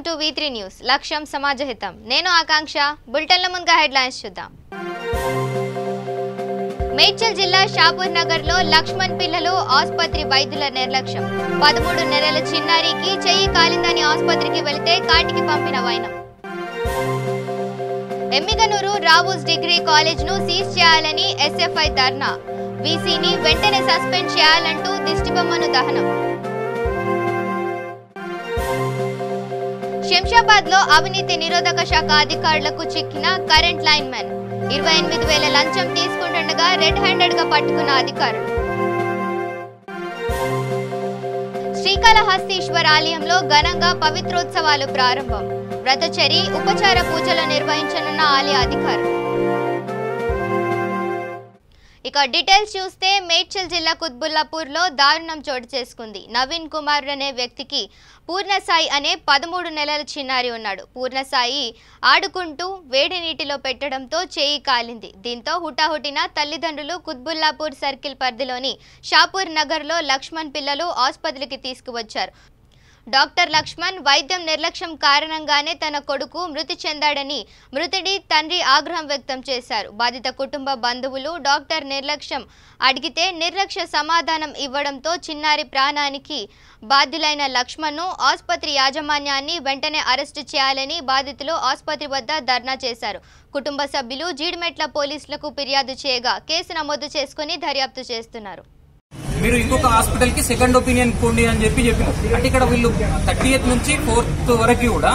Welcome to V3 news లక్ష్యం సమాజహితం నేను ఆకాంక్ష బులెటిన్ల ముందుగా హెడ్లైన్స్ చూద్దాం మేడ్చల్ జిల్లా షాపూర్ నగర్ లో లక్ష్మణ్ పిల్లలు ఆసుపత్రి వైద్యుల నిర్లక్ష్యం 13 నెలల చిన్నారికి చెయ్యి కాలిందని ఆసుపత్రికి వెళితే కాటికి పంపిన వైనం ఎమ్మిగనూరు రావూస్ డిగ్రీ కాలేజ్ ను సీజ్ చేయాలని ఎస్ఎఫ్ఐ ధర్నా వీసీని వెంటనే సస్పెండ్ చేయాలంటూ దిష్టిబొమ్మను దహనం శంషాబాద్ లో అవినీతి నిరోధక శాఖ అధికారులకు చిక్కిన కరెంట్ లైన్ మ్యాన్ 28,000 లంచం తీసుకుంటుండగా రెడ్ హ్యాండెడ్ గా పట్టుకున్న అధికారులు శ్రీకాళహస్తీశ్వర ఆలయంలో ఘనంగా పవిత్రోత్సవాలు ప్రారంభం వ్రతచరి ఉపచార పూజలు నిర్వహించనున్న ఆలయ అధికారులు ఇక డీటెయిల్స్ చూస్తే మేడ్చల్ జిల్లా కుత్బుల్లాపూర్ లో దారుణం చోటు చేసుకుంది నవీన్ కుమార్ అనే వ్యక్తికి పూర్ణసాయి అనే 13 నెలల చిన్నారి ఉన్నాడు పూర్ణసాయి ఆడుకుంటూ వేడి నీటిలో పెట్టడంతో చేయి కాలింది దీంతో హుటాహుటిన తల్లిదండ్రులు కుత్బుల్లాపూర్ సర్కిల్ పరిధిలోని షాపూర్ నగర్ లో లక్ష్మణ్ పిల్లలు ఆసుపత్రికి తీసుకువచ్చారు డాక్టర్ లక్ష్మణ్ వైద్యం నిర్లక్ష్యం కారణంగానే తన కొడుకు మృతి చెందాడని మృతుడి తండ్రి ఆగ్రహం వ్యక్తం చేశారు బాధిత కుటుంబ బంధువులు డాక్టర్ నిర్లక్ష్యం అడిగితే నిర్లక్ష్య సమాధానం ఇవ్వడంతో చిన్నారి ప్రాణానికి బాధ్యులైన లక్ష్మణ్ను ఆసుపత్రి యాజమాన్యాన్ని వెంటనే అరెస్టు చేయాలని బాధితులు ఆసుపత్రి వద్ద ధర్నా చేశారు కుటుంబ సభ్యులు జీడిమెట్ల పోలీసులకు ఫిర్యాదు చేయగా కేసు నమోదు చేసుకుని దర్యాప్తు చేస్తున్నారు మీరు ఇంకొక హాస్పిటల్ కి సెకండ్ ఒపీనియన్ పోండి అని చెప్పినారు అంటే ఇక్కడ వీళ్ళు 30th నుంచి 4th వరకు కూడా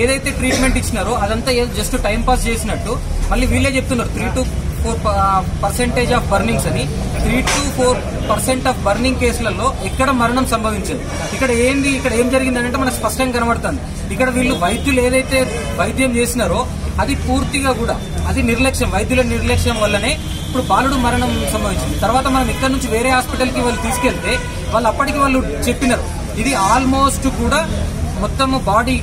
ఏదైతే ట్రీట్మెంట్ ఇచ్చినారో అదంతా జస్ట్ టైం పాస్ చేసినట్టు మళ్ళీ వీళ్ళే చెప్తున్నారు 3 to 4% ఆఫ్ బర్నింగ్స్ అని 3 to 4% ఆఫ్ బర్నింగ్ కేసులలో ఎక్కడ మరణం సంభవించదు ఇక్కడ ఏం జరిగిందంటే మనకు స్పష్టంగా కనబడుతుంది ఇక్కడ వీళ్ళు వైద్యులు ఏదైతే వైద్యం చేసినారో అది పూర్తిగా కూడా అది నిర్లక్ష్యం వైద్యుల నిర్లక్ష్యం వల్లనే ఇప్పుడు బాలుడు మరణం సంభవించింది తర్వాత మనం ఇక్కడ నుంచి వేరే హాస్పిటల్ కి వాళ్ళు తీసుకెళ్తే వాళ్ళు అప్పటికి వాళ్ళు చెప్పినారు ఇది ఆల్మోస్ట్ కూడా మొత్తం బాడీ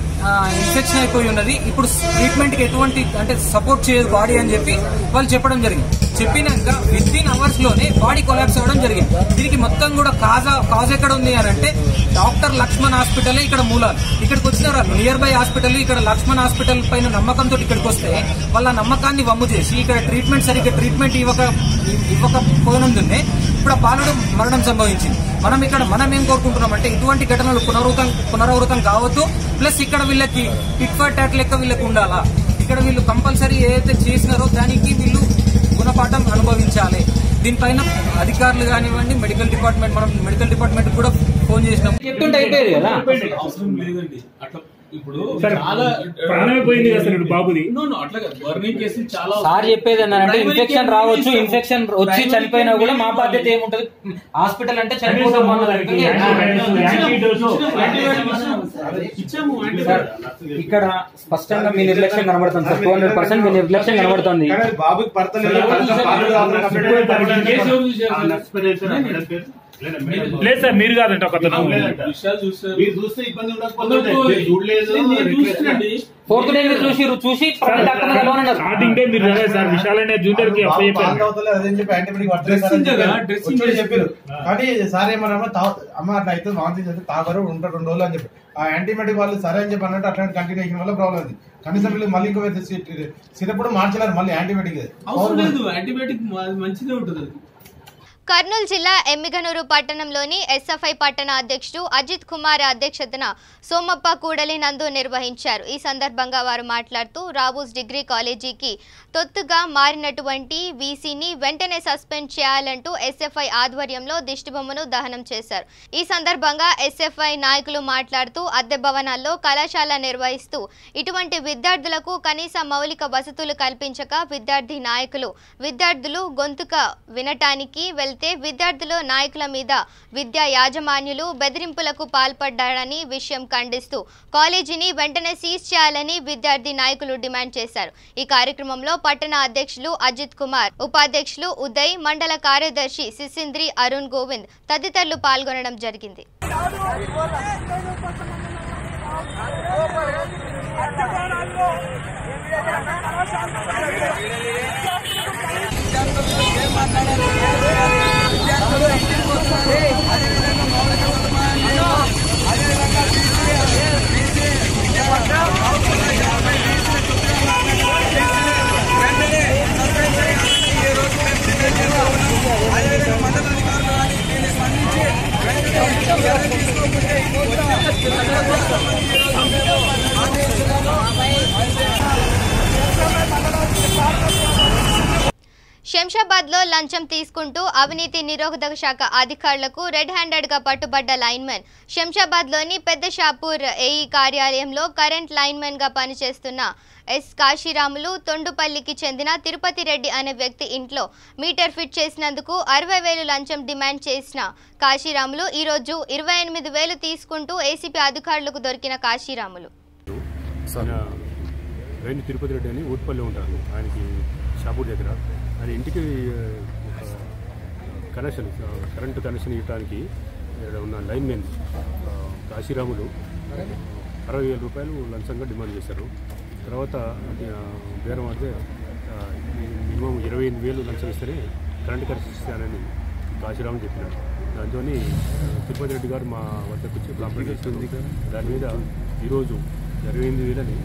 ఇన్ఫెక్షన్ అయిపోయి ఉన్నది ఇప్పుడు ట్రీట్మెంట్ కి ఎటువంటి అంటే సపోర్ట్ చేయదు బాడీ అని చెప్పి వాళ్ళు చెప్పడం జరిగింది చెప్పినాక వితిన్ అవర్స్ లోనే బాడీ కొలాప్స్ అవ్వడం జరిగింది దీనికి మొత్తం కూడా కాజ్ ఎక్కడ ఉంది అని అంటే డాక్టర్ లక్ష్మణ్ హాస్పిటల్ ఇక్కడ మూలాలు ఇక్కడికి వచ్చిన వాళ్ళు నియర్ బై హాస్పిటల్ ఇక్కడ లక్ష్మణ్ హాస్పిటల్ పైన నమ్మకంతో ఇక్కడికి వస్తే వాళ్ళ నమ్మకాన్ని వమ్ము చేసి ఇక్కడ ట్రీట్మెంట్ సరిగ్గా ట్రీట్మెంట్ ఇవ్వకపోయినందునే ఇప్పుడు ఆ బాలుడు మరణం సంభవించింది మనం ఏం కోరుకుంటున్నాం అంటే ఇటువంటి ఘటనలు పునరావృతం కావద్దు ప్లస్ ఇక్కడ వీళ్ళకి టిట్ ఫర్ టాట్ లెక్క వీళ్ళకి ఉండాలా ఇక్కడ వీళ్ళు కంపల్సరీ ఏదైతే చేసినారో దానికి వీళ్ళు గుణపాఠం అనుభవించాలి దీనిపైన అధికారులు కానివ్వండి మెడికల్ డిపార్ట్మెంట్ కూడా ఫోన్ చేసినాం చెప్తుంటే అయిపోయేది కదా అవసరం లేదండి అట్లా ఇప్పుడు చాలా ప్రాణమే పోయింది అసలు బాబుది అట్లా బర్నింగ్ కేసులు చాలా సార్ చెప్పేది ఏంటంటే ఇన్ఫెక్షన్ రావచ్చు ఇన్ఫెక్షన్ వచ్చి చనిపోయినా కూడా మా బాధ్యత ఏముంటది హాస్పిటల్ అంటే చనిపోతాం ఇక్కడ స్పష్టంగా మీ నిర్లక్ష్యం కనబడుతుంది సార్ 200% మీ నిర్లక్ష్యం కనబడుతుంది బాబుకి లేదు సార్ మీరు కాదంటే ఒక చూస్తే ఇబ్బంది చూసి స్టార్టింగ్ డే మీరు సార్ విశాలనే జూనియర్ కి చెప్పారు కానీ సార్ ఏమన్నా అమ్మ అట్లా అయితే వాంతి చేస్తే తాగరు ఉంటారు 2 రోజులు అని చెప్పి ఆ యాంటీబయాటిక్ వాళ్ళు సరే అని చెప్పి అన్నట్టు అట్లాంటి కంటిన్యూషన్ వల్ల ప్రాబ్లం ఉంది కనీసం వీళ్ళు మళ్ళీ ఇంకో సిరప్ కూడా మార్చలేరు మళ్ళీ యాంటీబయాటిక్ అవసరం లేదు యాంటీబయాటిక్ మంచిదే ఉంటుంది కర్నూలు జిల్లా ఎమ్మిగనూరు పట్టణంలోని ఎస్ఎఫ్ఐ పట్టణ అధ్యక్షుడు అజిత్ కుమార్ అధ్యక్షతన సోమప్ప కూడలి నందు నిర్వహించారు ఈ సందర్భంగా వారు మాట్లాడుతూ రావూస్ డిగ్రీ కాలేజీకి తొత్తుగా మారినటువంటి వీసీని వెంటనే సస్పెండ్ చేయాలంటూ ఎస్ఎఫ్ఐ ఆధ్వర్యంలో దిష్టిబొమ్మను దహనం చేశారు ఈ సందర్భంగా ఎస్ఎఫ్ఐ నాయకులు మాట్లాడుతూ అద్దె భవనాల్లో కళాశాల నిర్వహిస్తూ ఇటువంటి విద్యార్థులకు కనీస మౌలిక వసతులు కల్పించక విద్యార్థులు గొంతుక వినటానికి విద్యార్థులు నాయకుల మీద విద్యా యాజమాన్యులు బెదిరింపులకు పాల్పడ్డారని విషయం ఖండిస్తూ కాలేజీని వెంటనే సీజ్ చేయాలని విద్యార్థి నాయకులు డిమాండ్ చేశారు ఈ కార్యక్రమంలో పట్టణ అధ్యక్షులు అజిత్ కుమార్ ఉపాధ్యక్షులు ఉదయ్ మండల కార్యదర్శి సిసింద్రి అరుణ్ గోవింద్ తదితరులు పాల్గొనడం జరిగింది అదేవిధంగా శంషాబాద్లో లంచం తీసుకుంటూ అవినీతి నిరోధక శాఖ అధికారులకు రెడ్ హ్యాండెడ్గా పట్టుబడ్డ లైన్మెన్. శంషాబాద్లోని పెద్ద షాపూర్ ఏఈ కార్యాలయంలో కరెంట్ లైన్మెన్గా పనిచేస్తున్న ఎస్ కాశీరాములు తొండుపల్లికి చెందిన తిరుపతి రెడ్డి అనే వ్యక్తి ఇంట్లో మీటర్ ఫిట్ చేసినందుకు 60,000 లంచం డిమాండ్ చేసిన కాశీరాములు ఈరోజు 28,000 తీసుకుంటూ ఏసీపీ అధికారులకు దొరికిన కాశీరాములు తిరుపతి రెడ్డి అని ఊట్పల్లి ఉంటారు. ఆయనకి షాపూర్ దగ్గర ఆయన ఇంటికి కనెక్షన్ కరెంటు కనెక్షన్ ఇవ్వడానికి ఉన్న లైన్మెన్ కాశీరాములు 60,000 రూపాయలు లంచంగా డిమాండ్ చేశారు. తర్వాత బేరం అయితే మినిమం 28,000 లంచం ఇస్తేనే కరెంటు కనెక్షన్ ఇస్తానని కాశీరాములు చెప్పినాడు. దాంతో తిరుపతి రెడ్డి గారు మా వద్దకు వచ్చి కంప్లైంట్ చేస్తుంది. దాని మీద ఈరోజు 28,000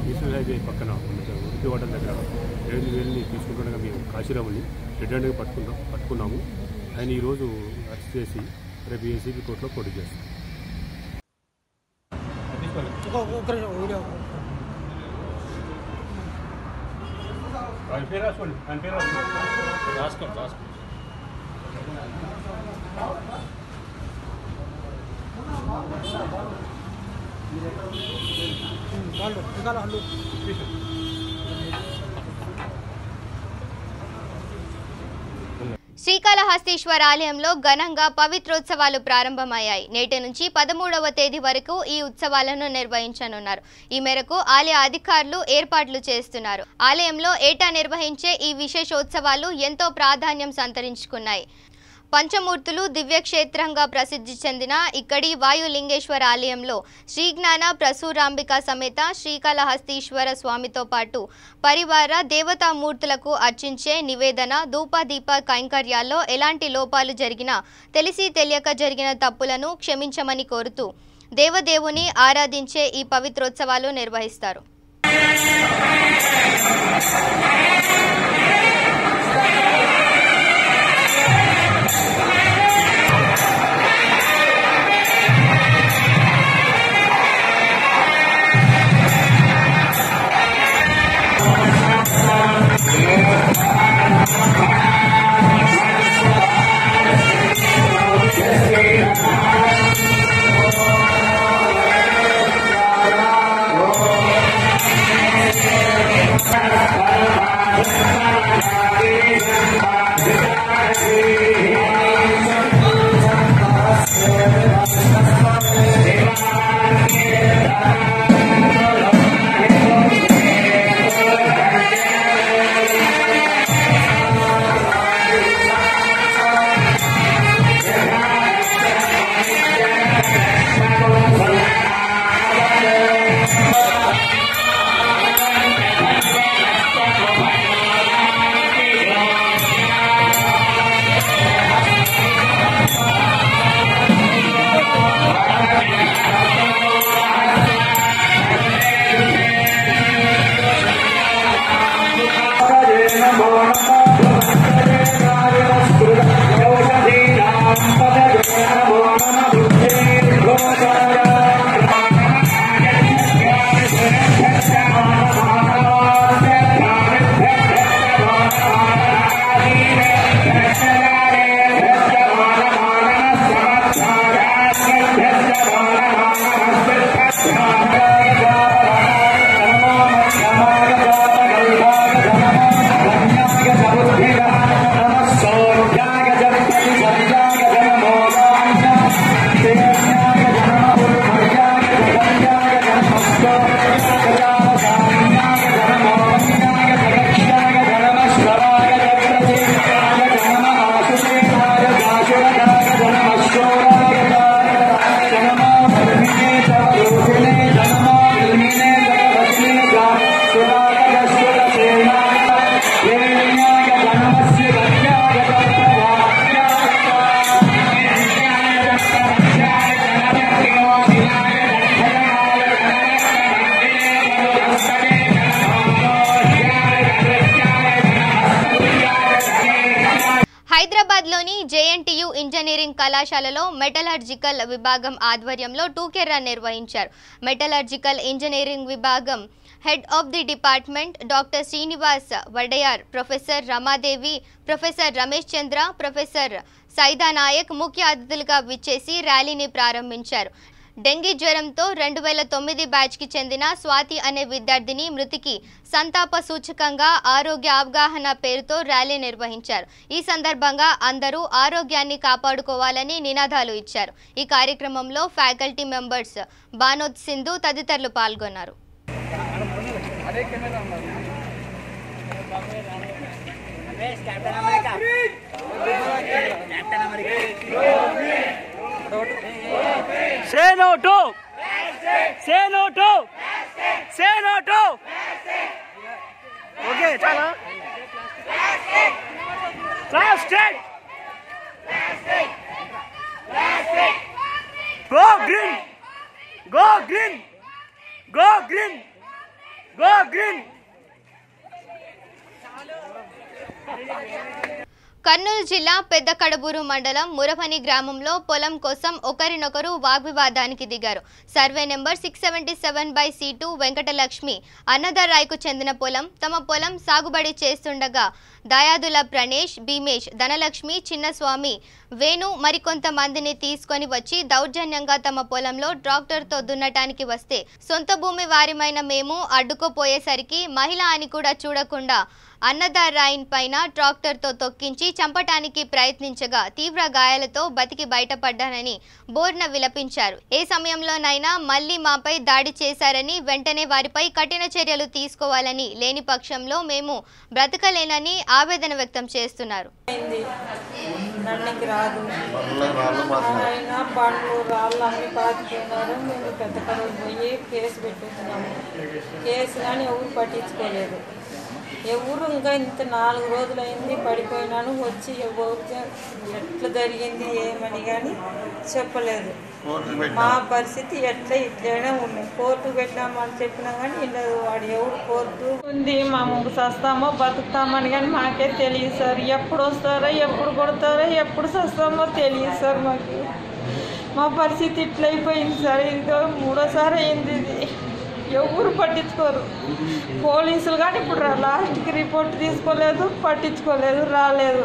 నేషనల్ హైవే పక్కన ఉడిపి వాటర్ దగ్గర 28,000 తీసుకుంటుండగా మేము కాశీరాముని రెడ్ హ్యాండ్గా పట్టుకున్నాము. ఆయన ఈరోజు అరెస్ట్ చేసి రేపు ఏసీబీ కోర్టులో పోటీ చేస్తాం. శ్రీకాళహస్తీశ్వర ఆలయంలో ఘనంగా పవిత్రోత్సవాలు ప్రారంభమయ్యాయి. నేటి నుంచి 13వ తేదీ వరకు ఈ ఉత్సవాలను నిర్వహించనున్నారు. ఈ మేరకు ఆలయ అధికారులు ఏర్పాట్లు చేస్తున్నారు. ఆలయంలో ఏటా నిర్వహించే ఈ విశేషోత్సవాలు ఎంతో ప్రాధాన్యం సంతరించుకున్నాయి. పంచమూర్తులు దివ్యక్షేత్రంగా ప్రసిద్ధి చెందిన ఇక్కడి వాయులింగేశ్వర ఆలయంలో శ్రీజ్ఞాన ప్రసూరాంబిక సమేత శ్రీకాళహస్తీశ్వర స్వామితో పాటు పరివార దేవతామూర్తులకు అర్చించే నివేదన ధూపదీప కైంకర్యాల్లో ఎలాంటి లోపాలు జరిగినా తెలిసి తెలియక జరిగిన తప్పులను క్షమించమని కోరుతూ దేవదేవుని ఆరాధించే ఈ పవిత్రోత్సవాలు నిర్వహిస్తారు. హైదరాబాద్లోని జేఎన్టీయూ ఇంజనీరింగ్ కళాశాలలో మెటలర్జికల్ విభాగం ఆధ్వర్యంలో 2K రన్ నిర్వహించారు. మెటలర్జికల్ ఇంజనీరింగ్ విభాగం head of the department doctor Srinivas Wadiyar, professor Ramadevi, professor Ramesh Chandra, professor Saida Naik ముఖ్య అతిథులుగా విచ్చేసి ర్యాలీని ప్రారంభించారు. డెంగీ జ్వరంతో 2009 బ్యాచ్కి చెందిన స్వాతి అనే విద్యార్థిని మృతికి సంతాప సూచకంగా ఆరోగ్య అవగాహన పేరుతో ర్యాలీ నిర్వహించారు. ఈ సందర్భంగా అందరూ ఆరోగ్యాన్ని కాపాడుకోవాలని నినాదాలు ఇచ్చారు. ఈ కార్యక్రమంలో ఫ్యాకల్టీ మెంబర్స్ బానోద్ సింధు తదితరులు పాల్గొన్నారు. Say no to. Say no to. Say no to. Okay, chala. Plastic. Plastic. Go green. Go green. Go green. Go green. Kurnool జిల్లా పెద్ద కడబూరు మండలం మురపని గ్రామంలో పొలం కోసం ఒకరినొకరు వాగ్వివాదానికి దిగారు. సర్వే నెంబర్ 677/C2 వెంకటలక్ష్మి అన్నదరాయ్కు చెందిన పొలం. తమ పొలం సాగుబడి చేస్తుండగా దాయాదుల ప్రణేష్, భీమేష్, ధనలక్ష్మి, చిన్నస్వామి, వేణు మరికొంతమందిని తీసుకొని వచ్చి దౌర్జన్యంగా తమ పొలంలో ట్రాక్టర్తో దున్నటానికి వస్తే సొంత భూమి వారిమైన మేము అడ్డుకోపోయేసరికి మహిళ అని కూడా చూడకుండా అన్నదారాయిన్ పైన ట్రాక్టర్తో తొక్కించి చంపటానికి ప్రయత్నించగా తీవ్ర గాయాలతో బతికి బయటపడ్డానని బోర్న విలపించారు. ఏ సమయంలోనైనా మళ్లీ మాపై దాడి చేశారని వెంటనే వారిపై కఠిన చర్యలు తీసుకోవాలని, లేని పక్షంలో మేము బ్రతకలేనని ఆవేదన వ్యక్తం చేస్తున్నారు. ఎవరు ఇంకా ఇంత 4 రోజులైంది పడిపోయినాను, వచ్చి ఎవరికి ఎట్లా జరిగింది ఏమని కానీ చెప్పలేదు. మా పరిస్థితి ఎట్లా ఇట్లనే ఉన్నాయి. కోర్టు పెట్టామని చెప్పినా కానీ ఇల్లదు. వాడు ఎవరు కోర్టు ఉంది, మేము సస్తామో బతుకుతామని కానీ మాకే తెలియదు సార్. ఎప్పుడు వస్తారో, ఎప్పుడు కొడతారో, ఎప్పుడు సస్తామో తెలియదు సార్. మాకు మా పరిస్థితి ఇట్లయిపోయింది సార్. ఇదిగో 3వ అయింది. ఇది ఎవరు పట్టించుకోరు. పోలీసులు కానీ ఇప్పుడు లాస్ట్కి రిపోర్ట్ తీసుకోలేదు, పట్టించుకోలేదు, రాలేదు.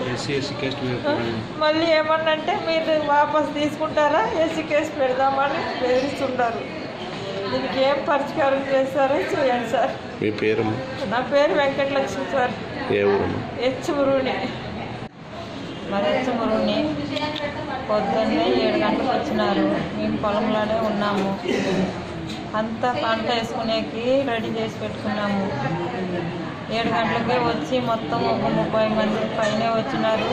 మళ్ళీ ఏమన్నంటే మీరు వాపస్ తీసుకుంటారా, ఎస్సీ కేసు పెడదామని బెదిరిస్తుంటారు. దీనికి ఏం పరిష్కారం చేస్తారో చేయండి సార్. మీ పేరు? నా పేరు వెంకటలక్ష్మి సార్. హెచ్మురుని. మరి హెచ్మురుని పొద్దున్నే 7 గంటలకు వచ్చినారు. మేము పొలంలోనే ఉన్నాము. అంతా పంట వేసుకునేకి రెడీ చేసి పెట్టుకున్నాము. 7 గంటలకే వచ్చి మొత్తం ఒక 30 మంది పైనే వచ్చినారు.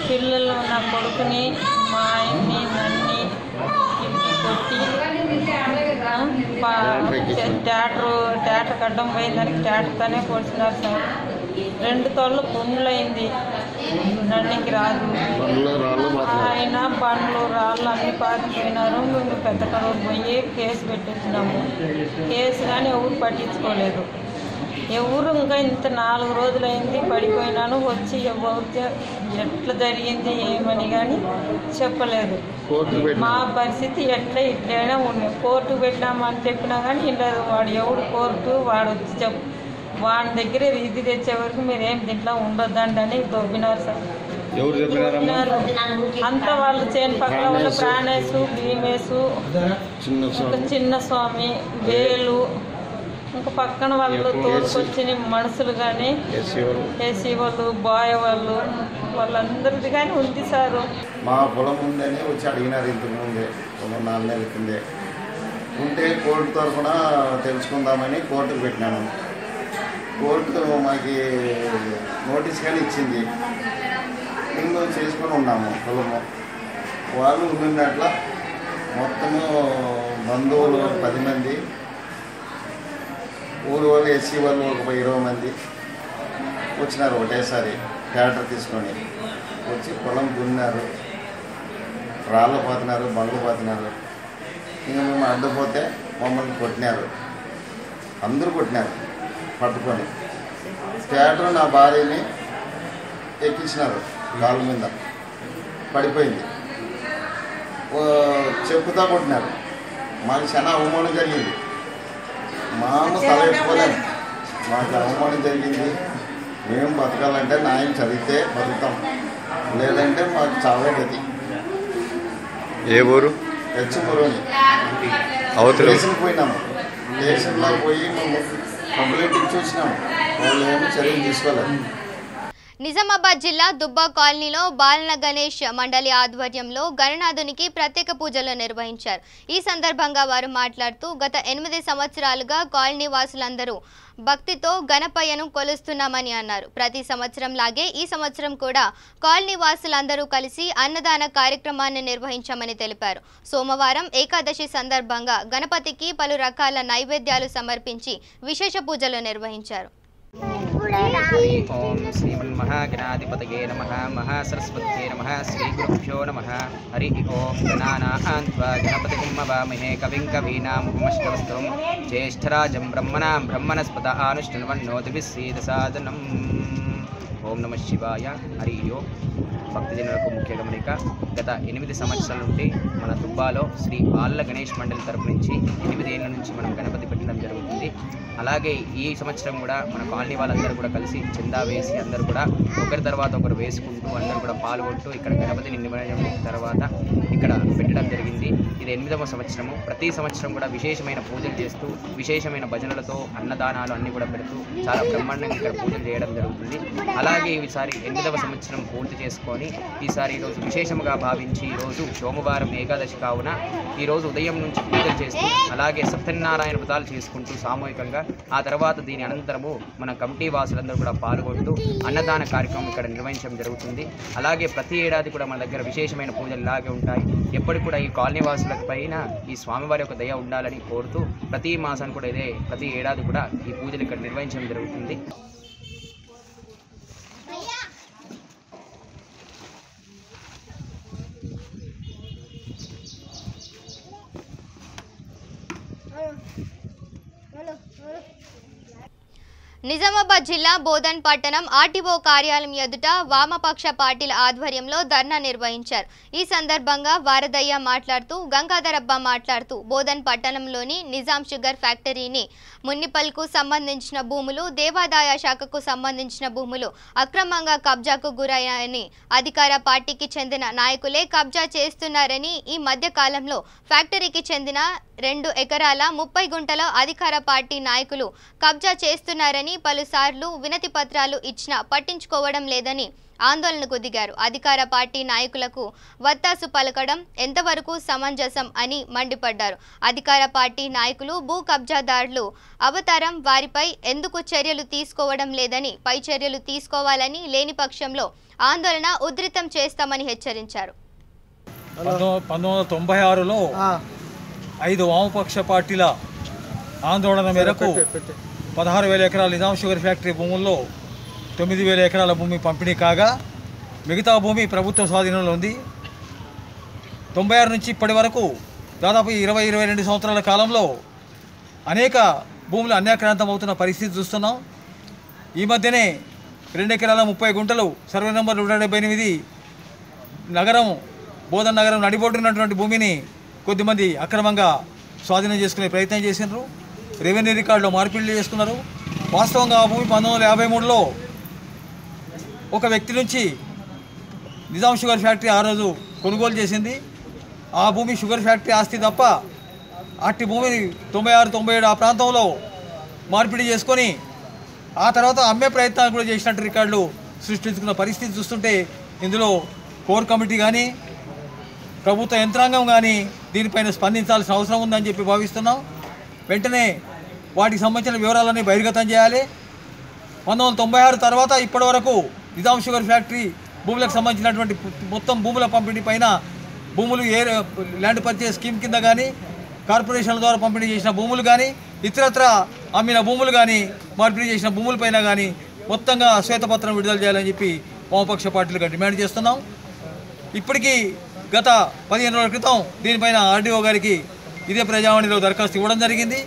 పిల్లలు, నా కొడుకుని, మా ఆయన్ని, నన్ని ఇంటి కొట్టి ట్యాటర్ కడ్డం పోయిందానికి ట్యాటర్తోనే కొడుతున్నారు సార్. 2 తోళ్ళు పుండ్లైంది. నన్నికి రాదు. ఆయన బండ్లు రాళ్ళు అన్ని పాతిపోయినారు. మేము పెద్ద కడూరు పోయి కేసు పెట్టేసినాము. కేసు కానీ ఎవరు పట్టించుకోలేదు. ఎవరు ఇంకా ఇంత 4 రోజులైంది పడిపోయినాను, వచ్చి ఎవరికి ఎట్లా జరిగింది ఏమని కానీ చెప్పలేదు. మా పరిస్థితి ఎట్లా ఇట్లైనా ఉన్నాయి. కోర్టు పెట్టామని చెప్పినా కానీ ఇల్లదు. వాడు ఎవడు కోర్టు, వాడు వచ్చి వాడి దగ్గర ఇది తెచ్చే వరకు మీరేం దీంట్లో ఉండొద్దండి అని దొబ్బినారు సార్. అంతా వాళ్ళు చేను పక్కన వాళ్ళు ప్రాణేశు, భీమేశు, చిన్నస్వామి, వేలు, ఇంకా పక్కన వాళ్ళు తోడుకొచ్చిన మనుషులు కానీ ఏసీ వాళ్ళు, బాయ్ వాళ్ళు, వాళ్ళందరిది కానీ ఉంది సారు. మా పొలం ఉందని వచ్చి అడిగినారు. ఇంతకుముందే 4 నెలల కిందే ఉంటే కోర్టు తరఫున తెలుసుకుందామని కోర్టుకు పెట్టినాను. కోర్టు మాకు నోటీస్ కానీ ఇచ్చింది. మేము చేసుకొని ఉన్నాము పొలము. వాళ్ళు ఉన్నట్ల మొత్తము బంధువులు 10 మంది, ఊరు వాళ్ళు, ఎస్సీ వాళ్ళు ఒక 20 మంది వచ్చినారు. ఒకటేసారి ట్రాక్టర్ తీసుకొని వచ్చి పొలం దున్నారు. రాళ్ళు పోతున్నారు, బండ్లు పోతున్నారు. ఇంకా మేము అడ్డుపోతే మమ్మల్ని కొట్టినారు. అందరూ కొట్టినారు పట్టుకొని. ట్రాక్టర్ నా భార్యని ఎక్కించినారు. కాళ్ళ మీద పడిపోయింది. చెప్పుతా కొట్టినారు. మాకు చాలా అవమానం జరిగింది. మాను తలెట్టుకోలేము. మాకు అవమానం జరిగింది. మేము బతకాలంటే న్యాయం చదివితే బతుకుతాం, లేదంటే మాకు చావే గతి. ఏ ఊరు? హెచ్చుమూరుని స్టేషన్కి పోయినాము. స్టేషన్లో పోయి మేము కంప్లైంట్ ఇచ్చి వచ్చినాము. వాళ్ళు ఏమీ చర్యలు తీసుకోలేదు. నిజామాబాద్ జిల్లా దుబ్బా కాలనీలో బాలన గణేష్ మండలి ఆధ్వర్యంలో గణనాథునికి ప్రత్యేక పూజలు నిర్వహించారు. ఈ సందర్భంగా వారు మాట్లాడుతూ గత 8 సంవత్సరాలుగా కాలనీ వాసులందరూ భక్తితో గణపయ్యను కొలుస్తున్నామని అన్నారు. ప్రతి సంవత్సరం లాగే ఈ సంవత్సరం కూడా కాలనీ వాసులందరూ కలిసి అన్నదాన కార్యక్రమాన్ని నిర్వహించామని తెలిపారు. సోమవారం ఏకాదశి సందర్భంగా గణపతికి పలు రకాల నైవేద్యాలు సమర్పించి విశేష పూజలు నిర్వహించారు. ఓం శ్రీమన్మహాగణాధిపతయే నమః మహాసరస్వత్యై నమః శ్రీగురుభ్యో నమః. హరి ఓం గణానాం త్వా గణపతిం హవామహే కవిం కవీనాముపమశ్రవస్తవం జ్యేష్ఠరాజం బ్రహ్మణాం బ్రహ్మణస్పత ఆనుష్ఠన్వన్నోతిభిः సీదసాదనం. ఓం నమః శివాయ. హరి ఓం. భక్తజనులకు ముఖ్య గమనిక, గత 8 సంవత్సరాల నుండి మన దుబ్బాలో శ్రీ బాలన గణేష్ మండలి తరపు నుంచి 8 ఏళ్ల నుంచి మనం గణపతి పెట్టడం జరుగుతుంది. అలాగే ఈ సంవత్సరం కూడా మన కాలనీ వాళ్ళందరూ కూడా కలిసి చందా వేసి అందరూ కూడా ఒకరి తర్వాత ఒకరు వేసుకుంటూ అందరూ కూడా పాల్గొంటూ ఇక్కడ గణపతిని నిమజ్జనం తర్వాత ఇక్కడ పెట్టడం జరిగింది. ఇది 8వ సంవత్సరము. ప్రతి సంవత్సరం కూడా విశేషమైన పూజలు చేస్తూ విశేషమైన భజనలతో అన్నదానాలు అన్నీ కూడా పెడుతూ చాలా బ్రహ్మాండంగా ఇక్కడ పూజలు చేయడం జరుగుతుంది. అలాగే ఈసారి 8వ సంవత్సరం పూర్తి చేసుకొని ఈసారి ఈరోజు విశేషంగా భావించి ఈరోజు సోమవారం ఏకాదశి కావున ఈరోజు ఉదయం నుంచి పూజలు చేస్తూ అలాగే సత్యనారాయణ వ్రతాలు చేసుకుంటూ సామూహికంగా ఆ తర్వాత దీని అనంతరము మన కమిటీ వాసులందరూ కూడా పాల్గొంటూ అన్నదాన కార్యక్రమం ఇక్కడ నిర్వహించడం జరుగుతుంది. అలాగే ప్రతి ఏడాది కూడా మన దగ్గర విశేషమైన పూజలు ఇలాగే ఉంటాయి. ఎప్పటికి కూడా ఈ కాలనీ వాసుల పైన ఈ స్వామివారి యొక్క దయ ఉండాలని కోరుతూ ప్రతి మాసాన్ని కూడా ప్రతి ఏడాది కూడా ఈ పూజలు ఇక్కడ నిర్వహించడం జరుగుతుంది. నిజామాబాద్ జిల్లా బోధన్ పట్టణం ఆర్టీఓ కార్యాలయం ఎదుట వామపక్ష పార్టీల ఆధ్వర్యంలో ధర్నా నిర్వహించారు. ఈ సందర్భంగా వారదయ్య మాట్లాడుతూ, గంగాధరబ్బ మాట్లాడుతూ బోధన్ పట్టణంలోని నిజాం షుగర్ ఫ్యాక్టరీని మున్సిపల్కు సంబంధించిన భూములు, దేవాదాయ శాఖకు సంబంధించిన భూములు అక్రమంగా కబ్జాకు గురయ్యాయని, అధికార పార్టీకి చెందిన నాయకులే కబ్జా చేస్తున్నారని, ఈ మధ్య కాలంలో ఫ్యాక్టరీకి చెందిన 2 ఎకరాల 30 గుంటల అధికార పార్టీ నాయకులు కబ్జా చేస్తున్నారని పలుసార్లు వినతి పత్రాలు ఇచ్చినా పట్టించుకోవడం లేదని ఆందోళనకు దిగారు. అధికార పార్టీ నాయకులకు వత్తాసు పలకడం ఎంతవరకు సమంజసం అని మండిపడ్డారు. అధికార పార్టీ నాయకులు భూ కబ్జాదారులు అవతారం, వారిపై ఎందుకు చర్యలు తీసుకోవడం లేదని, పై చర్యలు తీసుకోవాలని, లేని పక్షంలో ఆందోళన ఉధృతం చేస్తామని హెచ్చరించారు. 1996లో 5 వామపక్ష పార్టీల ఆందోళన మేరకు 16,000 ఎకరాల నిజాం షుగర్ ఫ్యాక్టరీ భూముల్లో 9,000 ఎకరాల భూమి పంపిణీ కాగా మిగతా భూమి ప్రభుత్వ స్వాధీనంలో ఉంది. 96 నుంచి ఇప్పటి వరకు దాదాపు 20-22 సంవత్సరాల కాలంలో అనేక భూములు అన్యాక్రాంతం అవుతున్న పరిస్థితి చూస్తున్నాం. ఈ మధ్యనే 2 ఎకరాల 30 గుంటలు సర్వే నెంబర్ 178 నగరం బోధన్ నగరం నడిబొడ్డున్నటువంటి భూమిని కొద్దిమంది అక్రమంగా స్వాధీనం చేసుకునే ప్రయత్నం చేసినారు. రెవెన్యూ రికార్డులో మార్పిడి చేసుకున్నారు. వాస్తవంగా ఆ భూమి 1953లో ఒక వ్యక్తి నుంచి నిజాం షుగర్ ఫ్యాక్టరీ ఆ రోజు కొనుగోలు చేసింది. ఆ భూమి షుగర్ ఫ్యాక్టరీ ఆస్తి తప్ప అట్టి భూమిని 96-97 ఆ ప్రాంతంలో మార్పిడి చేసుకొని ఆ తర్వాత అమ్మే ప్రయత్నాలు కూడా చేసినట్టు రికార్డులు సృష్టించుకున్న పరిస్థితి చూస్తుంటే ఇందులో కోర్ కమిటీ కానీ ప్రభుత్వ యంత్రాంగం కానీ దీనిపైన స్పందించాల్సిన అవసరం ఉందని చెప్పి భావిస్తున్నాం. వెంటనే వాటికి సంబంధించిన వివరాలన్నీ బహిర్గతం చేయాలి. 1996 తర్వాత ఇప్పటి వరకు నిజాం షుగర్ ఫ్యాక్టరీ భూములకు సంబంధించినటువంటి మొత్తం భూముల పంపిణీ పైన భూములు ల్యాండ్ పర్చేస్ స్కీమ్ కింద కానీ కార్పొరేషన్ల ద్వారా పంపిణీ చేసిన భూములు కానీ ఇతరత్ర అమ్మిన భూములు కానీ మార్పిడి చేసిన భూములపైన కానీ మొత్తంగా శ్వేతపత్రం విడుదల చేయాలని చెప్పి వామపక్ష పార్టీలుగా డిమాండ్ చేస్తున్నాం. ఇప్పటికీ గత 15 రోజుల క్రితం దీనిపైన ఆర్డీఓ గారికి ఇదే ప్రజావాణిలో దరఖాస్తు ఇవ్వడం జరిగింది.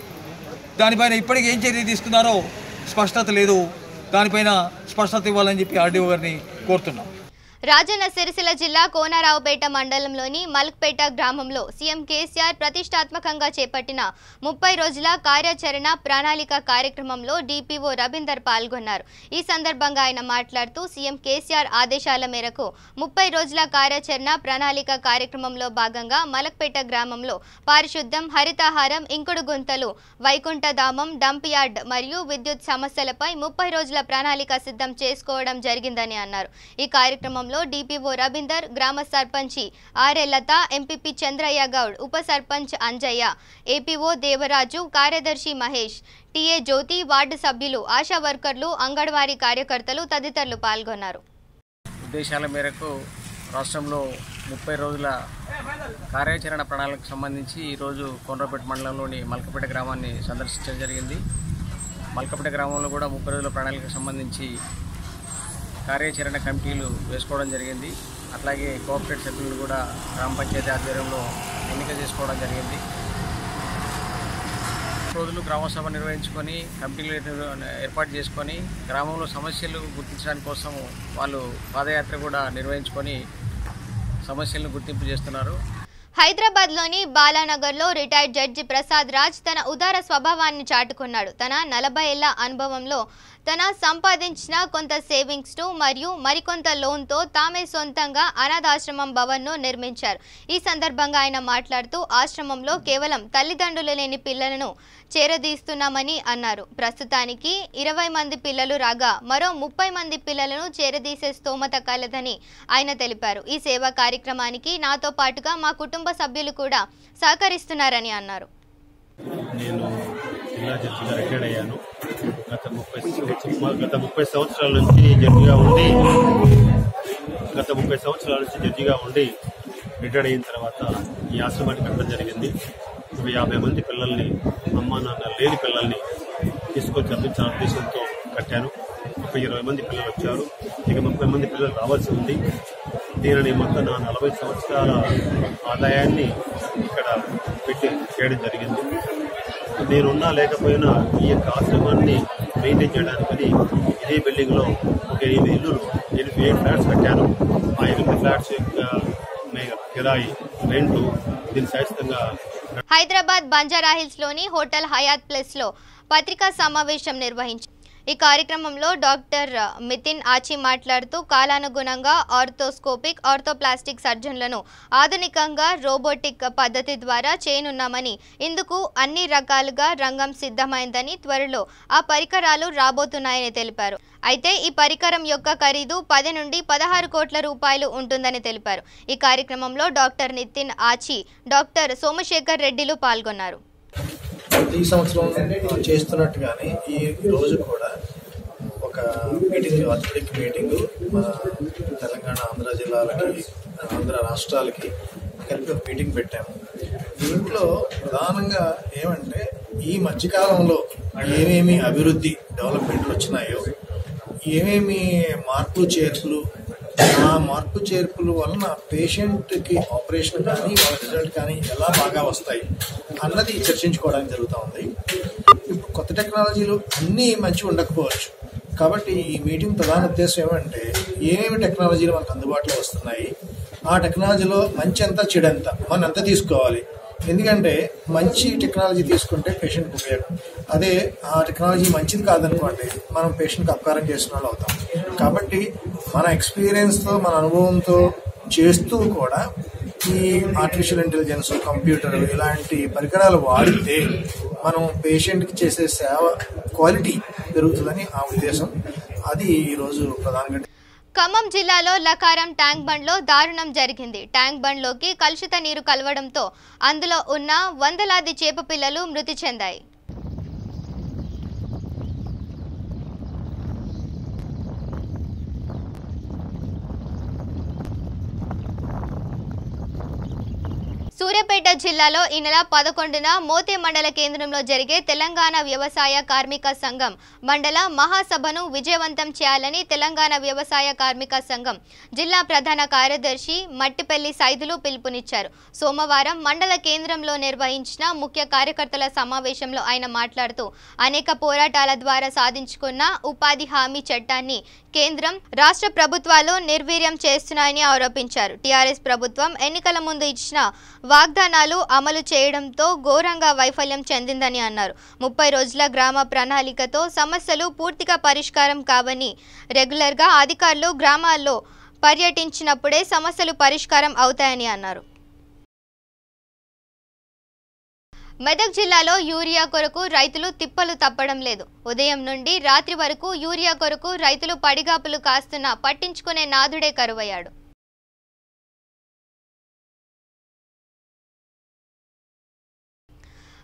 దానిపైన ఇప్పటికీ ఏం చర్య తీసుకున్నారో స్పష్టత లేదు. దానిపైన స్పష్టత ఇవ్వాలని చెప్పి ఆర్డీఓ గారిని కోరుతున్నాం. రాజన్న సిరిసిల్ల జిల్లా కోనరావుపేట మండలంలోని మల్క్పేట గ్రామంలో సీఎం కేసీఆర్ ప్రతిష్టాత్మకంగా చేపట్టిన 30 రోజుల కార్యాచరణ ప్రణాళిక కార్యక్రమంలో డిపిఓ రవీందర్ పాల్గొన్నారు. ఈ సందర్భంగా ఆయన మాట్లాడుతూ సీఎం కేసీఆర్ ఆదేశాల మేరకు 30 రోజుల కార్యాచరణ ప్రణాళిక కార్యక్రమంలో భాగంగా మల్క్పేట గ్రామంలో పారిశుద్ధ్యం, హరితహారం, ఇంకుడు గుంతలు, వైకుంఠధామం, డంప్ యార్డ్ మరియు విద్యుత్ సమస్యలపై 30 రోజుల ప్రణాళిక సిద్ధం చేసుకోవడం జరిగిందని అన్నారు. ఈ కార్యక్రమంలో డిపిఓ రవీందర్, గ్రామ సర్పంచి ఆర్ఏ లత, ఎంపీపీ చంద్రయ్య గౌడ్, ఉప సర్పంచ్ అంజయ్య, ఏపీఓ దేవరాజు, కార్యదర్శి మహేష్, టీఏ జ్యోతి, వార్డు సభ్యులు, ఆశా వర్కర్లు, అంగన్వాడీ కార్యకర్తలు తదితరులు పాల్గొన్నారు. ఉద్దేశాల మేరకు రాష్ట్రంలో 30 రోజుల కార్యాచరణ ప్రణాళికకు సంబంధించి ఈరోజు కోనరావుపేట మండలంలోని మల్కపేట గ్రామాన్ని సందర్శించడం జరిగింది. మల్కపేట గ్రామంలో కూడా 30 రోజుల ప్రణాళికకు సంబంధించి కార్యాచరణ కమిటీలు వేసుకోవడం జరిగింది. అట్లాగే కోఆపరేటివ్ సభ్యులు కూడా గ్రామ పంచాయతీ ఆధ్వర్యంలో ఎన్నిక చేసుకోవడం జరిగింది. రోజులు గ్రామసభ నిర్వహించుకొని కమిటీలు ఏర్పాటు చేసుకొని గ్రామంలో సమస్యలు గుర్తించడానికి కోసం వాళ్ళు పాదయాత్ర కూడా నిర్వహించుకొని సమస్యలను గుర్తింపు చేస్తున్నారు. హైదరాబాద్లోని బాలానగర్లో రిటైర్డ్ జడ్జి ప్రసాద్ రాజ్ తన ఉదార స్వభావాన్ని చాటుకున్నాడు. తన 40 ఏళ్ల అనుభవంలో తన సంపాదించిన కొంత సేవింగ్స్ను మరియు మరికొంత లోన్తో తామే సొంతంగా అనాథాశ్రమం భవన్ను నిర్మించారు. ఈ సందర్భంగా ఆయన మాట్లాడుతూ ఆశ్రమంలో కేవలం తల్లిదండ్రులు లేని పిల్లలను చేరదీస్తున్నామని అన్నారు. ప్రస్తుతానికి 20 మంది పిల్లలు రాగా మరో 30 మంది పిల్లలను చేరదీసే స్తోమత కలదని ఆయన తెలిపారు. ఈ సేవా కార్యక్రమానికి నాతో పాటుగా మా కుటుంబ సభ్యులు కూడా సహకరిస్తున్నారని అన్నారు. నేను జిల్లా జడ్జిగా రిటైర్డ్ అయ్యాను. గత 30 సంవత్సరాల నుంచి జడ్జిగా ఉండి రిటైర్డ్ అయిన తర్వాత ఈ ఆశ్రమాన్ని కట్టడం జరిగింది. ఒక 50 మంది పిల్లల్ని, అమ్మా నాన్న లేని పిల్లల్ని తీసుకొచ్చి అందించాలనే ఉద్దేశంతో కట్టాను. ఒక 20 మంది పిల్లలు వచ్చారు. ఇక 30 మంది పిల్లలు రావాల్సి ఉంది. దీనిని మొత్తం నా 40 సంవత్సరాల ఆదాయాన్ని ఇక్కడ పెట్టి చేయడం జరిగింది. నేనున్నా లేకపోయినా ఈ యొక్క ఆశ్రమాన్ని మెయింటైన్ చేయడానికని ఇదే బిల్డింగ్లో ఒక 8 ఫ్లాట్స్ కట్టాను. ఆ 8 ఫ్లాట్స్ యొక్క కిరాయి, రెంటు దీని శాశ్వతంగా. హైదరాబాద్ బంజారాహిల్స్లోని హోటల్ హయాత్ ప్లేస్లో పత్రికా సమావేశం నిర్వహించారు. ఈ కార్యక్రమంలో డాక్టర్ మితిన్ ఆచి మాట్లాడుతూ కాలానుగుణంగా ఆర్థోస్కోపిక్, ఆర్థోప్లాస్టిక్ సర్జన్లను ఆధునికంగా రోబోటిక్ పద్ధతి ద్వారా చేయనున్నామని, ఇందుకు అన్ని రకాలుగా రంగం సిద్ధమైందని, త్వరలో ఆ పరికరాలు రాబోతున్నాయని తెలిపారు. అయితే ఈ పరికరం యొక్క ఖరీదు 10 నుండి 16 కోట్ల రూపాయలు ఉంటుందని తెలిపారు. ఈ కార్యక్రమంలో డాక్టర్ నితిన్ ఆచి, డాక్టర్ సోమశేఖర్ రెడ్డిలు పాల్గొన్నారు. ప్రతి సంవత్సరం చేస్తున్నట్టుగానే ఈ రోజు కూడా ఒక మీటింగ్, ఆర్థోపెడిక్ మీటింగ్ మన తెలంగాణ, ఆంధ్ర జిల్లాలకి, ఆంధ్ర రాష్ట్రాలకి కలిపి ఒక మీటింగ్ పెట్టాము. దీంట్లో ప్రధానంగా ఏమంటే ఈ మధ్యకాలంలో ఏమేమి అభివృద్ధి, డెవలప్మెంట్లు వచ్చినాయో, ఏమేమి మార్పు చేర్పులు, ఆ మార్పు చేర్పుల వలన పేషెంట్కి ఆపరేషన్ కానీ వాళ్ళ రిజల్ట్ కానీ ఎలా బాగా వస్తాయి అన్నది చర్చించుకోవడానికి జరుగుతూ ఉంది. ఇప్పుడు కొత్త టెక్నాలజీలు అన్నీ మంచి ఉండకపోవచ్చు. కాబట్టి ఈ మీటింగ్ ప్రధాన ఉద్దేశం ఏమంటే ఏమేమి టెక్నాలజీలు మనకు అందుబాటులో వస్తున్నాయి, ఆ టెక్నాలజీలో మంచి ఎంత చెడంత మనం ఎంత తీసుకోవాలి. ఎందుకంటే మంచి టెక్నాలజీ తీసుకుంటే పేషెంట్కి ఉపయోగం. అదే ఆ టెక్నాలజీ మంచిది కాదనుకోండి, మనం పేషెంట్కి అపకారం చేసిన వాళ్ళు అవుతాం. కాబట్టి మన ఎక్స్పీరియన్స్తో, మన అనుభవంతో చేస్తూ కూడా ఈ ఆర్టిఫిషియల్ ఇంటెలిజెన్స్, కంప్యూటర్ ఇలాంటి పరికరాలు వాడితే మనం పేషెంట్కి చేసే సేవ క్వాలిటీ పెరుగుతుందని ఆ ఉద్దేశం. అది ఈరోజు ప్రధానంగా. ఖమ్మం జిల్లాలో లకారం ట్యాంక్ బండ్లో దారుణం జరిగింది. ట్యాంక్ బండ్లోకి కలుషిత నీరు కలవడంతో అందులో ఉన్న వందలాది చేప పిల్లలు మృతి చెందాయి. సూర్యాపేట జిల్లాలో ఈ నెల 11న మోతే మండల కేంద్రంలో జరిగే తెలంగాణ వ్యవసాయ కార్మిక సంఘం మండల మహాసభను విజయవంతం చేయాలని తెలంగాణ వ్యవసాయ కార్మిక సంఘం జిల్లా ప్రధాన కార్యదర్శి మట్టిపల్లి సైదులు పిలుపునిచ్చారు. సోమవారం మండల కేంద్రంలో నిర్వహించిన ముఖ్య కార్యకర్తల సమావేశంలో ఆయన మాట్లాడుతూ అనేక పోరాటాల ద్వారా సాధించుకున్న ఉపాధి హామీ చట్టాన్ని కేంద్రం రాష్ట్ర ప్రభుత్వాలు నిర్వీర్యం చేస్తున్నాయని ఆరోపించారు. టీఆర్ఎస్ ప్రభుత్వం ఎన్నికల ముందు ఇచ్చిన వాగ్దానాలు అమలు చేయడంతో ఘోరంగా వైఫల్యం చెందిందని అన్నారు. 30 రోజుల గ్రామ ప్రణాళికతో సమస్యలు పూర్తిగా పరిష్కారం కావని రెగ్యులర్గా అధికారులు గ్రామాల్లో పర్యటించినప్పుడే సమస్యలు పరిష్కారం అవుతాయని అన్నారు. మెదక్ జిల్లాలో యూరియా కొరకు రైతులు తిప్పలు తప్పడం లేదు. ఉదయం నుండి రాత్రి వరకు యూరియా కొరకు రైతులు పడిగాపులు కాస్తున్నా పట్టించుకునే నాదుడే కరువయ్యాడు.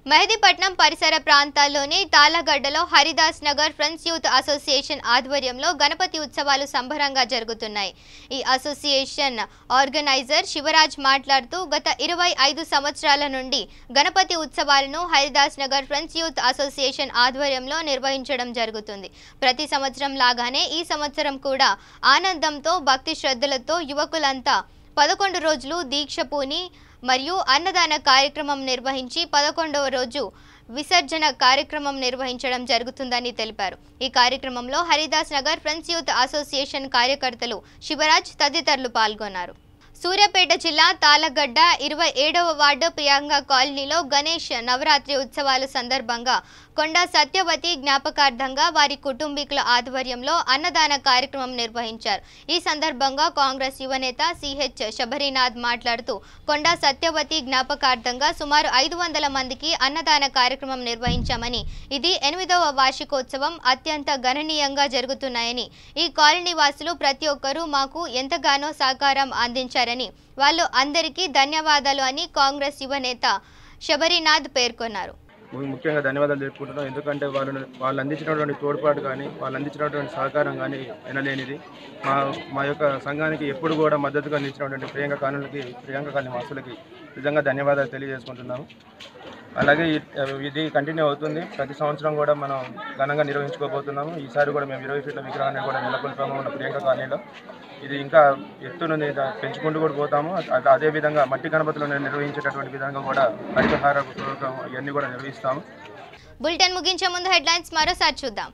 మెహదీపట్నం పరిసర ప్రాంతాల్లోని తాళ్లగడ్డలో Haridas Nagar friends youth association ఆధ్వర్యంలో గణపతి ఉత్సవాలు సంబరంగా జరుగుతున్నాయి. ఈ అసోసియేషన్ ఆర్గనైజర్ శివరాజ్ మాట్లాడుతూ గత 25 సంవత్సరాల నుండి గణపతి ఉత్సవాలను Haridas Nagar friends youth association ఆధ్వర్యంలో నిర్వహించడం జరుగుతుంది. ప్రతి సంవత్సరం లాగానే ఈ సంవత్సరం కూడా ఆనందంతో భక్తి శ్రద్ధలతో యువకులంతా 11 రోజులు దీక్ష పూని మరియు అన్నదాన కార్యక్రమం నిర్వహించి 11వ రోజు విసర్జన కార్యక్రమం నిర్వహించడం జరుగుతుందని తెలిపారు. ఈ కార్యక్రమంలో Haridas Nagar friends youth association కార్యకర్తలు శివరాజ్ తదితరులు పాల్గొన్నారు. సూర్యాపేట జిల్లా తాళ్లగడ్డ 27వ వార్డు ప్రియాంక కాలనీలో గణేష్ నవరాత్రి ఉత్సవాల సందర్భంగా కొండా సత్యవతి జ్ఞాపకార్థంగా వారి కుటుంబీకుల ఆధ్వర్యంలో అన్నదాన కార్యక్రమం నిర్వహించారు. ఈ సందర్భంగా కాంగ్రెస్ యువనేత సిహెచ్ శబరినాథ్ మాట్లాడుతూ కొండా సత్యవతి జ్ఞాపకార్థంగా సుమారు 500 మందికి అన్నదాన కార్యక్రమం నిర్వహించామని, ఇది 8వ వార్షికోత్సవం అత్యంత గణనీయంగా జరుగుతున్నాయని, ఈ కాలనీ వాసులు ప్రతి ఒక్కరూ మాకు ఎంతగానో సహకారం అందించారని, వాళ్ళు అందరికీ ధన్యవాదాలు అని కాంగ్రెస్ యువనేత శబరినాథ్ పేర్కొన్నారు. ముఖ్యంగా ధన్యవాదాలు తెలుపుకుంటున్నాం. ఎందుకంటే వాళ్ళు అందించినటువంటి తోడ్పాటు కానీ వాళ్ళు అందించినటువంటి సహకారం కానీ వినలేనిది. మా యొక్క సంఘానికి ఎప్పుడు కూడా మద్దతుగా అందించినటువంటి ప్రియాంక కాలనీ వాసులకి నిజంగా ధన్యవాదాలు తెలియజేసుకుంటున్నాము. అలాగే ఇది కంటిన్యూ అవుతుంది. ప్రతి సంవత్సరం కూడా మనం ఘనంగా నిర్వహించుకోబోతున్నాము. ఈసారి కూడా మేము 20 ఫీట్ల విగ్రహాన్ని కూడా నెలకొల్పాము ఉన్న ప్రియాంక కాలనీలో. ఇది ఇంకా ఎత్తును పెంచుకుంటూ కూడా పోతాము. అదేవిధంగా మట్టి గణపతులు నిర్వహించేటటువంటి విధంగా కూడా హరితహార ప్రోగ్రాం ఇవన్నీ కూడా నిర్వహిస్తాము. బులెటిన్ ముగించే ముందు హెడ్లైన్స్ మరోసారి చూద్దాం.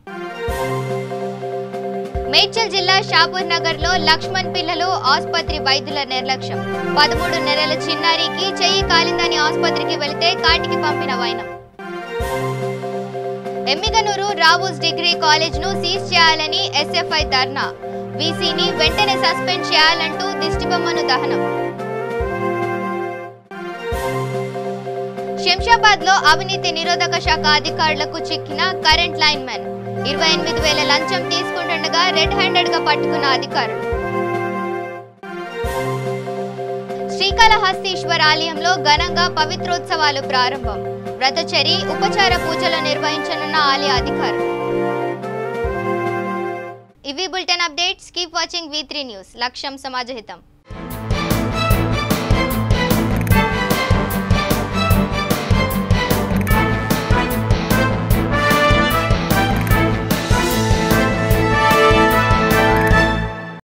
మేడ్చల్ జిల్లా షాపూర్ నగర్ లో లక్ష్మణ్ పిల్లలు ఆసుపత్రి వైద్యుల నిర్లక్ష్యం. 13 నెలల చిన్నారికి చెయ్యి కాలిందని ఆసుపత్రికి వెళితే కాటికి పంపిన వైనం. ఎమ్మిగనూరు రావూస్ డిగ్రీ కాలేజ్ ను సీజ్ చేయాలని ఎస్ఎఫ్ఐ ధర్నా. వీసీని వెంటనే సస్పెండ్ చేయాలంటూ దిష్టిబొమ్మను దహనం. శంషాబాద్ లో అవినీతి నిరోధక శాఖ అధికారులకు చిక్కిన కరెంట్ లైన్ మెన్. 28,000 లంచం తీసుకుంటుండగా రెడ్ హ్యాండెడ్ గా పట్టుకున్న అధికారులు. శ్రీకాళహస్తీశ్వర ఆలయంలో ఘనంగా పవిత్రోత్సవాలు ప్రారంభం. వ్రతచరి ఉపచార పూజలు నిర్వహించనున్న ఆలయ అధికారులు. ఇవి bulletin updates. Keep watching V3 news. లక్ష్యం సమాజహితం.